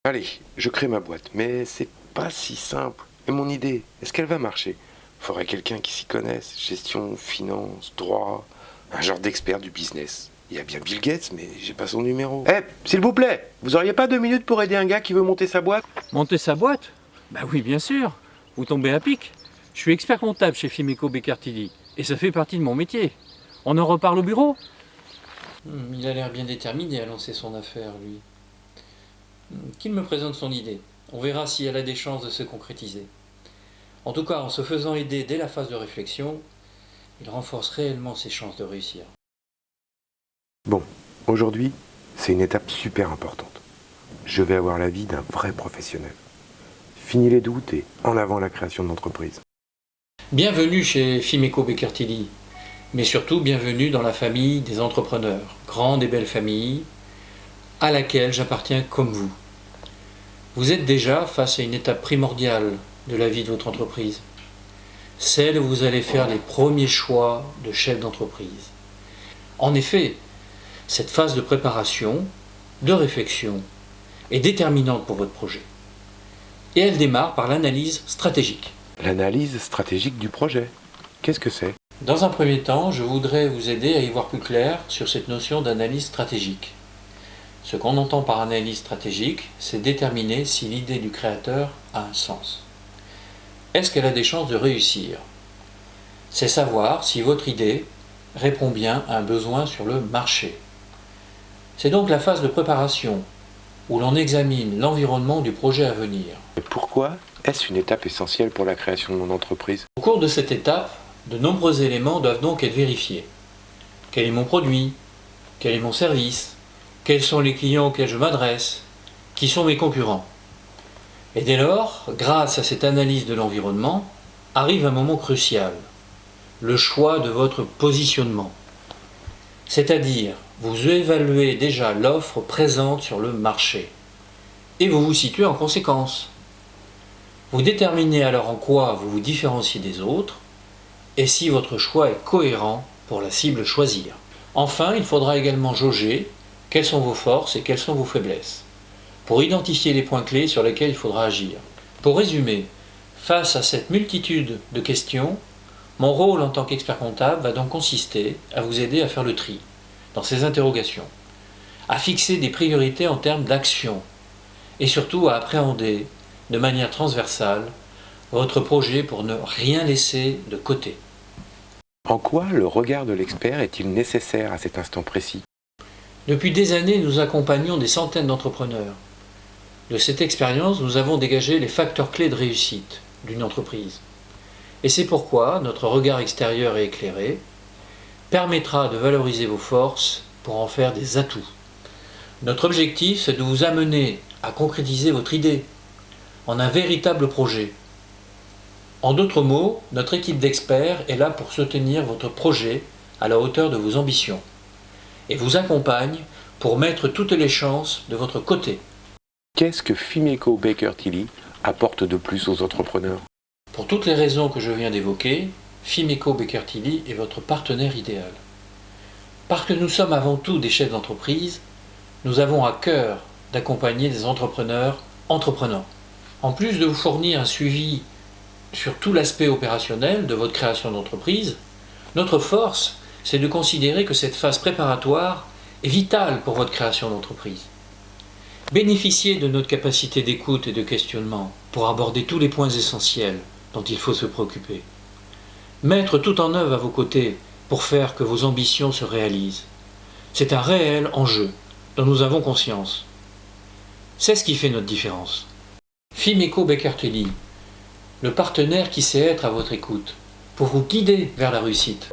Allez, je crée ma boîte, mais c'est pas si simple. Et mon idée, est-ce qu'elle va marcher? Faudrait quelqu'un qui s'y connaisse, gestion, finance, droit, un genre d'expert du business. Il y a bien Bill Gates, mais j'ai pas son numéro. Eh, s'il vous plaît, vous auriez pas 2 minutes pour aider un gars qui veut monter sa boîte? Monter sa boîte? Bah oui, bien sûr. Vous tombez à pic. Je suis expert comptable chez Fimeco Beccartilly et ça fait partie de mon métier. On en reparle au bureau? Il a l'air bien déterminé à lancer son affaire, lui. Qu'il me présente son idée. On verra si elle a des chances de se concrétiser. En tout cas, en se faisant aider dès la phase de réflexion, il renforce réellement ses chances de réussir. Bon, aujourd'hui, c'est une étape super importante. Je vais avoir l'avis d'un vrai professionnel. Fini les doutes et en avant la création d'entreprise. Bienvenue chez Fimeco Beccartilly, mais surtout bienvenue dans la famille des entrepreneurs, grande et belle famille, à laquelle j'appartiens comme vous. Vous êtes déjà face à une étape primordiale de la vie de votre entreprise, celle où vous allez faire les premiers choix de chef d'entreprise. En effet, cette phase de préparation, de réflexion, est déterminante pour votre projet. Et elle démarre par l'analyse stratégique. L'analyse stratégique du projet. Qu'est-ce que c'est? Dans un premier temps, je voudrais vous aider à y voir plus clair sur cette notion d'analyse stratégique. Ce qu'on entend par analyse stratégique, c'est déterminer si l'idée du créateur a un sens. Est-ce qu'elle a des chances de réussir? C'est savoir si votre idée répond bien à un besoin sur le marché. C'est donc la phase de préparation, où l'on examine l'environnement du projet à venir. Et pourquoi est-ce une étape essentielle pour la création de mon entreprise? Au cours de cette étape, de nombreux éléments doivent donc être vérifiés. Quel est mon produit? Quel est mon service? Quels sont les clients auxquels je m'adresse? Qui sont mes concurrents? Et dès lors, grâce à cette analyse de l'environnement, arrive un moment crucial, le choix de votre positionnement. C'est-à-dire, vous évaluez déjà l'offre présente sur le marché et vous vous situez en conséquence. Vous déterminez alors en quoi vous vous différenciez des autres et si votre choix est cohérent pour la cible choisir. Enfin, il faudra également jauger quelles sont vos forces et quelles sont vos faiblesses, pour identifier les points clés sur lesquels il faudra agir. Pour résumer, face à cette multitude de questions, mon rôle en tant qu'expert comptable va donc consister à vous aider à faire le tri dans ces interrogations, à fixer des priorités en termes d'action et surtout à appréhender de manière transversale votre projet pour ne rien laisser de côté. En quoi le regard de l'expert est-il nécessaire à cet instant précis? Depuis des années, nous accompagnons des centaines d'entrepreneurs. De cette expérience, nous avons dégagé les facteurs clés de réussite d'une entreprise. Et c'est pourquoi notre regard extérieur et éclairé permettra de valoriser vos forces pour en faire des atouts. Notre objectif, c'est de vous amener à concrétiser votre idée en un véritable projet. En d'autres mots, notre équipe d'experts est là pour soutenir votre projet à la hauteur de vos ambitions et vous accompagne pour mettre toutes les chances de votre côté. Qu'est-ce que Fimeco Beccartilly apporte de plus aux entrepreneurs? Pour toutes les raisons que je viens d'évoquer, Fimeco Beccartilly est votre partenaire idéal. Parce que nous sommes avant tout des chefs d'entreprise, nous avons à cœur d'accompagner des entrepreneurs entreprenants. En plus de vous fournir un suivi sur tout l'aspect opérationnel de votre création d'entreprise, notre force, c'est de considérer que cette phase préparatoire est vitale pour votre création d'entreprise. Bénéficiez de notre capacité d'écoute et de questionnement pour aborder tous les points essentiels dont il faut se préoccuper. Mettre tout en œuvre à vos côtés pour faire que vos ambitions se réalisent. C'est un réel enjeu dont nous avons conscience. C'est ce qui fait notre différence. Fimeco Beccartilly, le partenaire qui sait être à votre écoute, pour vous guider vers la réussite.